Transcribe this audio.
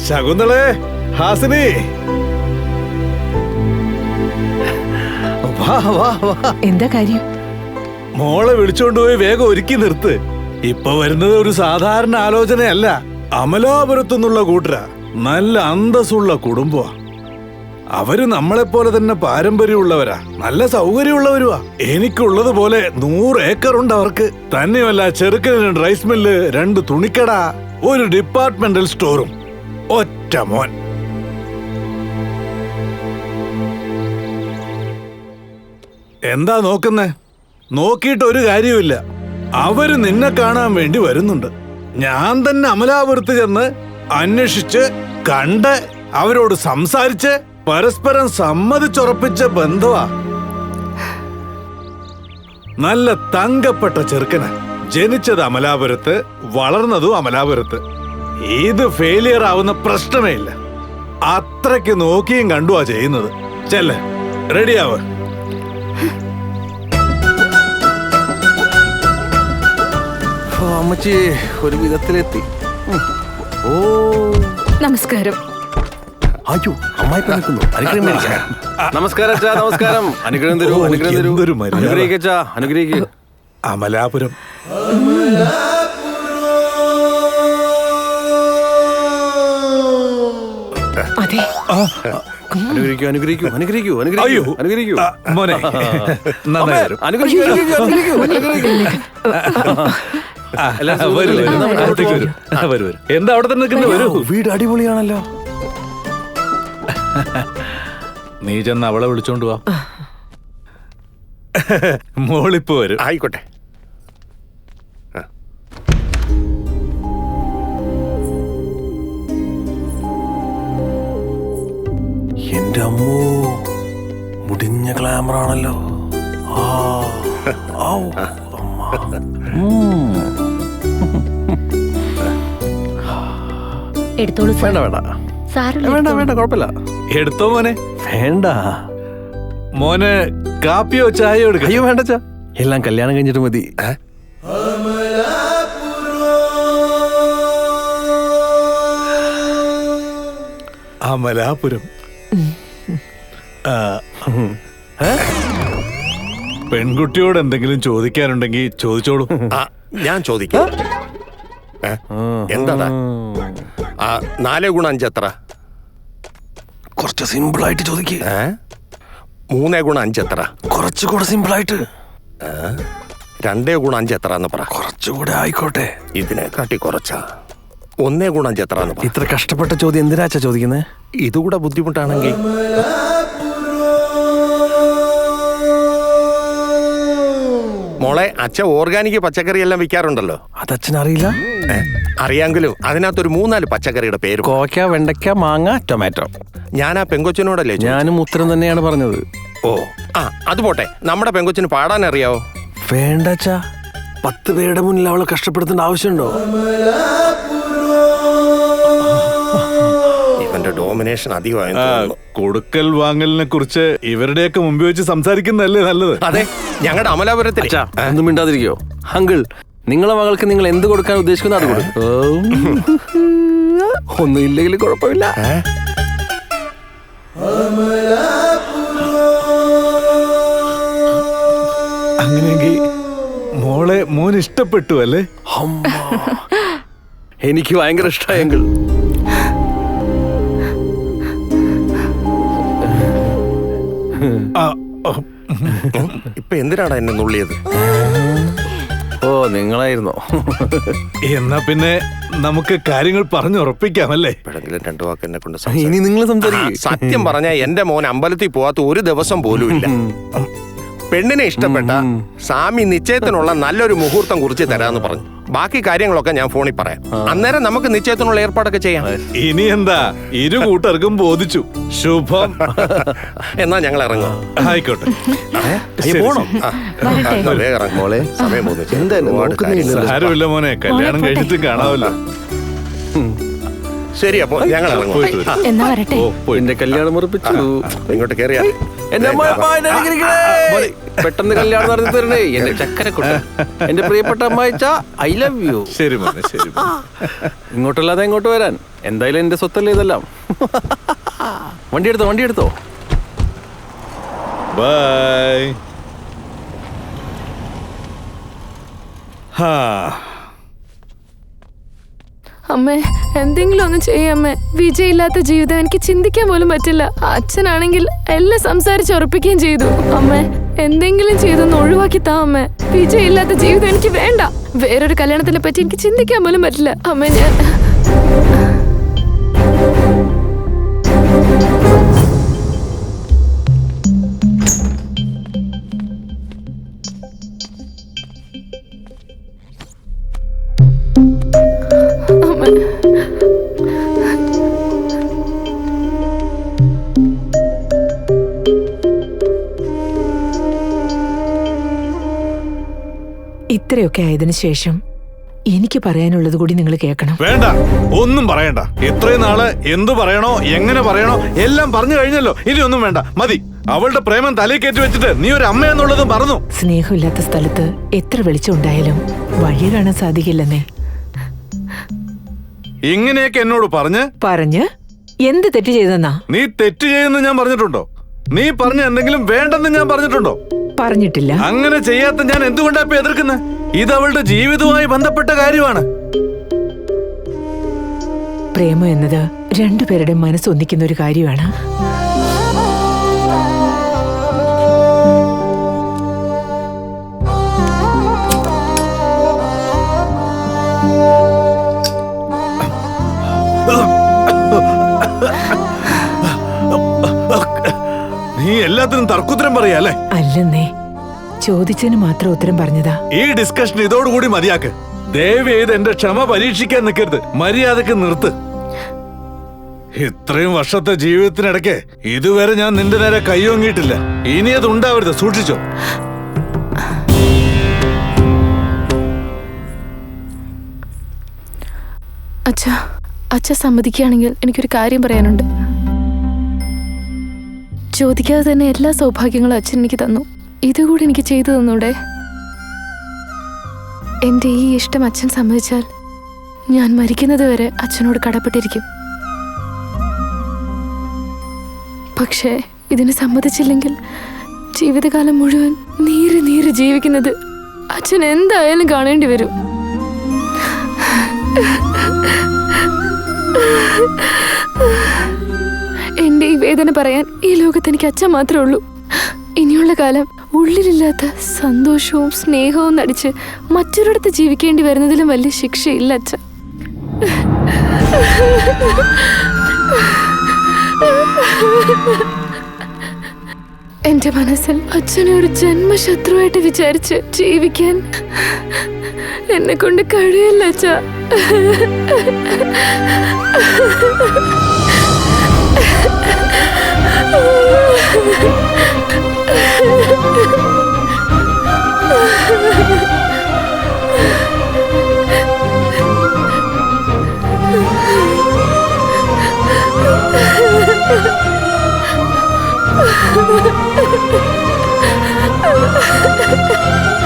ശകുന്തളേ, ഹാസിനി, വാ വാ വാ. എന്താ കാര്യം? മോളെ വിളിച്ചോണ്ടുപോയി വേഗം ഒരുക്കി നിർത്ത്. ഇപ്പൊ വരുന്നത് ഒരു സാധാരണ ആലോചനയല്ല. അമലാപുരത്തുനിന്നുള്ള കൂട്ടരാ, നല്ല അന്തസ്സുള്ള കുടുംബമാ. അവര് നമ്മളെപ്പോലെ തന്നെ പാരമ്പര്യമുള്ളവരാ, നല്ല സൗകര്യമുള്ളവരുവാ. എനിക്കുള്ളതുപോലെ 100 ഏക്കറുണ്ട് അവർക്ക്. തന്നെയല്ല, ചെറുക്കന് റൈസ് മില്ല്, 2 തുണിക്കട, ഒരു ഡിപ്പാർട്ട്മെന്റൽ സ്റ്റോറും. ഒറ്റ മോൻ. എന്താ നോക്കുന്നേ? നോക്കിയിട്ട് ഒരു കാര്യമില്ല. അവര് നിന്നെ കാണാൻ വേണ്ടി വരുന്നുണ്ട്. ഞാൻ തന്നെ അമലാപുരത്ത് ചെന്ന് അന്വേഷിച്ച് കണ്ട് അവരോട് സംസാരിച്ച് പരസ്പരം സമ്മതിച്ചുറപ്പിച്ച ബന്ധവാ. നല്ല തങ്കപ്പെട്ട ചെറുക്കന്. ജനിച്ചത് അമലാപുരത്ത്, വളർന്നതും അമലാപുരത്ത്. ഇത് ഫെയിലിയർ ആവുന്ന പ്രശ്നമേ ഇല്ല. അത്രയ്ക്ക് നോക്കിയും കണ്ടുവാ ചെയ്യുന്നത്. ചെല്ല്, റെഡിയാവ്. അമ്മച്ചി ഒരു വിധത്തിലെത്തി. ഓ നമസ്കാരം. അയ്യോ, അമ്മായി നിൽക്കുന്നു. നമസ്കാരം അച്ഛാ, നമസ്കാരം. അനുഗ്രഹം തരൂ, അനുഗ്രഹം തരൂ. അനുഗ്രഹിക്കച്ചാ, അനുഗ്രഹിക്കുക. അമലാപുരം. അതെ, അനുഗ്രഹിക്കൂ, അനുഗ്രഹിക്കൂ, അനുഗ്രഹിക്കൂ, അനുഗ്രഹിക്കൂ, അനുഗ്രഹിക്കൂ. മോനെ, എന്താ അവിടെ തന്നെ നിൽക്കുന്നത്? വരൂ. വീട് അടിപൊളിയാണല്ലോ. നീ ചെന്ന് അവളെ വിളിച്ചോണ്ട് വാ. മോളിപ്പോ വരും. ആയിക്കോട്ടെ. എന്റെ അമ്മോ, മുടിഞ്ഞ ഗ്ലാമറാണല്ലോ. എടുത്തോളൂ. വേണ്ട വേണ്ട വേണ്ട വേണ്ട, കുഴപ്പമില്ല. എടുത്തോ മോനെ. വേണ്ട മോനെ, കാപ്പിയോ ചായയോ എടുക്ക? അയ്യോ വേണ്ട ചാ, എല്ലാം കല്യാണം കഴിഞ്ഞിട്ട് മതി. അമലാപുരം. പെൺകുട്ടിയോട് എന്തെങ്കിലും ചോദിക്കാനുണ്ടെങ്കിൽ ചോദിച്ചോളൂ. ഞാൻ ചോദിക്കാം. എന്താ 4 ഗുണം 5 എത്ര? കുറച്ച് സിമ്പിൾ ആയിട്ട് ചോദിക്കേ. 3 ഗുണം 5 എത്ര? കുറച്ചുകൂടെ സിമ്പിൾ ആയിട്ട്. 2 ഗുണം 5 എത്ര എന്ന് പറ. കുറച്ചുകൂടെ ആയിക്കോട്ടെ. ഇതിനെ കാട്ടി കുറച്ചാ. 1 ഗുണം 5 എത്ര എന്ന് പറ. ഇത്ര കഷ്ടപ്പെട്ട ചോദ്യം എന്തിനാച്ചാ ചോദിക്കുന്നേ? ഇതുകൂടെ ബുദ്ധിമുട്ടാണെങ്കിൽ മോളെ, അച്ഛൻ ഓർഗാനിക് പച്ചക്കറി എല്ലാം വിൽക്കാറുണ്ടല്ലോ. അതച്ഛനറിയില്ല. അറിയാമെങ്കിലും അതിനകത്തൊരു 3-4 പച്ചക്കറിയുടെ പേര്. കോക്ക, വെണ്ടയ്ക്ക, മാങ്ങ, ടൊമാറ്റോ. ഞാൻ ആ പെങ്കൊച്ചിനോടല്ലേ? ഞാനും ഉത്തരം തന്നെയാണ് പറഞ്ഞത്. ഓ, അത് പോട്ടെ. നമ്മുടെ പെങ്കൊച്ചിന് പാടാൻ അറിയാവോ? വേണ്ടച്ചാ, 10 പേരുടെ മുന്നിൽ അവളെ കഷ്ടപ്പെടുത്തേണ്ട ആവശ്യമുണ്ടോ? ഇവന്റെ ഡോമിനേഷൻ അധികമായി. കൊടുക്കൽ വാങ്ങലിനെ കുറിച്ച് ഇവരുടെയൊക്കെ മുമ്പിൽ വെച്ച് സംസാരിക്കുന്നതല്ലേ നല്ലത്? അതെ, ഞങ്ങളുടെ അമലാപുരത്തിൽ. ഒന്നും മിണ്ടാതിരിക്കോ അങ്കിൾ? നിങ്ങളെ മകൾക്ക് നിങ്ങൾ എന്ത് കൊടുക്കാൻ ഉദ്ദേശിക്കുന്ന അത് കൊടുക്കും. ഒന്നും ഇല്ലെങ്കിൽ കുഴപ്പമില്ല. അങ്ങനെയെങ്കിൽ മോളെ മോൻ ഇഷ്ടപ്പെട്ടു അല്ലേ? എനിക്ക് ഭയങ്കര ഇഷ്ടമായി അങ്കിൾ. ഇപ്പൊ എന്തിനാണ് എന്നെ നുള്ളിയത്? ഓ, നിങ്ങളായിരുന്നോ? എന്നാ പിന്നെ നമുക്ക് കാര്യങ്ങൾ പറഞ്ഞുറപ്പിക്കാമല്ലേ? എപ്പോഴെങ്കിലും 2 വാക്ക് എന്നെ കൊണ്ട് ഇനി നിങ്ങൾ സംസാരിക്കും. സത്യം പറഞ്ഞ എന്റെ മോൻ അമ്പലത്തിൽ പോവാത്ത ഒരു ദിവസം പോലും ഇല്ല. പെണ്ണിനെ ഇഷ്ടപ്പെട്ട സ്വാമി നിശ്ചയത്തിനുള്ള നല്ലൊരു മുഹൂർത്തം കുറിച്ച് തരാന്ന് പറഞ്ഞു. ബാക്കി കാര്യങ്ങളൊക്കെ ഞാൻ ഫോണിൽ പറയാം. അന്നേരം നമുക്ക് നിശ്ചയത്തിനുള്ള ഏർപ്പാടൊക്കെ ചെയ്യാം. ഇനി എന്താ, 2 കൂട്ടർക്കും ബോധിച്ചു. ശുഭം. എന്നാ ഞങ്ങൾ ഇറങ്ങാം. ആയിക്കോട്ടെ. മോളെ, സമയം സാരമില്ല മോനെ, കല്യാണം കഴിഞ്ഞിട്ട് കാണാമല്ലോ. ശരി, അപ്പൊ ഞങ്ങൾ ഇറങ്ങാം. എന്നാ വരട്ടെ. എന്റെ കല്യാണം ഉറപ്പിച്ചു. ഇങ്ങോട്ട് കയറിയാ എന്റെ അമ്മായിപ്പ എന്നെ അനുഗ്രഹിക്കണേ. പെട്ടെന്ന് കല്യാണം നടത്തി തരണേ എന്റെ ചക്കരക്കുട്ടൻ. എന്റെ പ്രിയപ്പെട്ട അമ്മായിച്ച ഐ ലവ് യു. ശരി മോനെ, ശരി. ഇങ്ങോട്ടല്ലാതെ ഇങ്ങോട്ട് വരാൻ. എന്തായാലും എന്റെ സ്വത്തല്ലേ ഇതെല്ലാം. വണ്ടി എടുത്തോ. ബൈ. അമ്മേ, എന്തെങ്കിലും ഒന്ന് ചെയ്യമ്മേ. വിജയില്ലാത്ത ജീവിതം എനിക്ക് ചിന്തിക്കാൻ പോലും പറ്റില്ല. അച്ഛനാണെങ്കിൽ എല്ലാം സംസാരിച്ചുറപ്പിക്കുകയും ചെയ്തു. അമ്മേ, എന്തെങ്കിലും ചെയ്തൊന്ന് ഒഴിവാക്കി താ അമ്മേ. വിജയില്ലാത്ത ജീവിതം എനിക്ക് വേണ്ട. വേറൊരു കല്യാണത്തിനെ പറ്റി എനിക്ക് ചിന്തിക്കാൻ പോലും പറ്റില്ല അമ്മേ. ഞാൻ ഇത്രയൊക്കെ ആയതിനു ശേഷം എനിക്ക് പറയാനുള്ളത് കൂടി നിങ്ങൾ കേൾക്കണം. വേണ്ട, ഒന്നും പറയണ്ട. ഇത്രയും നാള് എന്തു പറയണോ, എങ്ങനെ പറയണോ എല്ലാം പറഞ്ഞു കഴിഞ്ഞല്ലോ. ഇനി ഒന്നും വേണ്ട, മതി. അവളുടെ പ്രേമം തലയിൽ കയറ്റി വെച്ചിട്ട് നീ ഒരു അമ്മയെന്നുള്ളതും പറഞ്ഞു. സ്നേഹമില്ലാത്ത സ്ഥലത്ത് എത്ര വെളിച്ചം ഉണ്ടായാലും വഴി കാണാൻ സാധിക്കില്ലെന്നേ. ഇങ്ങനെയൊക്കെ എന്നോട് പറഞ്ഞ് എന്ത് തെറ്റ് ചെയ്തെന്നാ? നീ തെറ്റ് ചെയ്യുന്ന ഞാൻ പറഞ്ഞിട്ടുണ്ടോ? നീ പറഞ്ഞ എന്തെങ്കിലും വേണ്ടെന്ന് ഞാൻ പറഞ്ഞിട്ടുണ്ടോ? പറഞ്ഞിട്ടില്ല. അങ്ങനെ ചെയ്യാത്ത ഞാൻ എന്തുകൊണ്ടാ ഇപ്പൊ എതിർക്കുന്നത്? ഇത് അവളുടെ ജീവിതവുമായി ബന്ധപ്പെട്ട കാര്യമാണ്. പ്രേമം എന്നത് രണ്ടുപേരുടെ മനസ്സൊന്നിക്കുന്ന ഒരു കാര്യമാണ്. നീ എല്ലാത്തിനും തർക്കുത്തരം പറയാല്ലേ? അല്ലെന്നേ, ചോദിച്ചതിന് മാത്രം ഉത്തരം പറഞ്ഞതാ. ഈ ഡിസ്കഷൻ ഇതോടുകൂടി മതിയാക്ക്. ദയവ് ചെയ്ത് എന്റെ ക്ഷമ പരീക്ഷിക്കാൻ നിൽക്കരുത്. മര്യാദക്ക് നിർത്ത്. ഇത്രയും വർഷത്തെ ജീവിതത്തിനിടയ്ക്ക് ഇതുവരെ ഞാൻ നിന്റെ നേരെ കൈയൊങ്ങിയിട്ടില്ല. ഇനി അത് ഉണ്ടാവരുത്, സൂക്ഷിച്ചോ. അച്ഛ സമ്മതിക്കുകയാണെങ്കിൽ എനിക്കൊരു കാര്യം പറയാനുണ്ട്. ചോദിക്കാതെ തന്നെ എല്ലാ സൗഭാഗ്യങ്ങളും അച്ഛൻ എനിക്ക് തന്നു. ഇതുകൂടി എനിക്ക് ചെയ്തു തന്നൂടെ? എന്റെ ഈ ഇഷ്ടം അച്ഛൻ സമ്മതിച്ചാൽ ഞാൻ മരിക്കുന്നത് വരെ അച്ഛനോട് കടപ്പെട്ടിരിക്കും. പക്ഷേ ഇതിന് സമ്മതിച്ചില്ലെങ്കിൽ ജീവിതകാലം മുഴുവൻ നീറി ജീവിക്കുന്നത് അച്ഛൻ എന്തായാലും കാണേണ്ടി വരും. എന്റെ ഈ വേദന പറയാൻ ഈ ലോകത്ത് എനിക്ക് അച്ഛൻ മാത്രമേ ഉള്ളൂ. ഇനിയുള്ള കാലം ഉള്ളിലില്ലാത്ത സന്തോഷവും സ്നേഹവും നടിച്ച് മറ്റൊരിടത്ത് ജീവിക്കേണ്ടി വരുന്നതിലും വലിയ ശിക്ഷയില്ല അച്ഛൻ. എന്റെ മനസ്സിൽ അച്ഛനെ ഒരു ജന്മശത്രുവായിട്ട് വിചാരിച്ച് ജീവിക്കാൻ എന്നെ കൊണ്ട് കഴിയില്ല അച്ഛാ. Ha ha ha ha!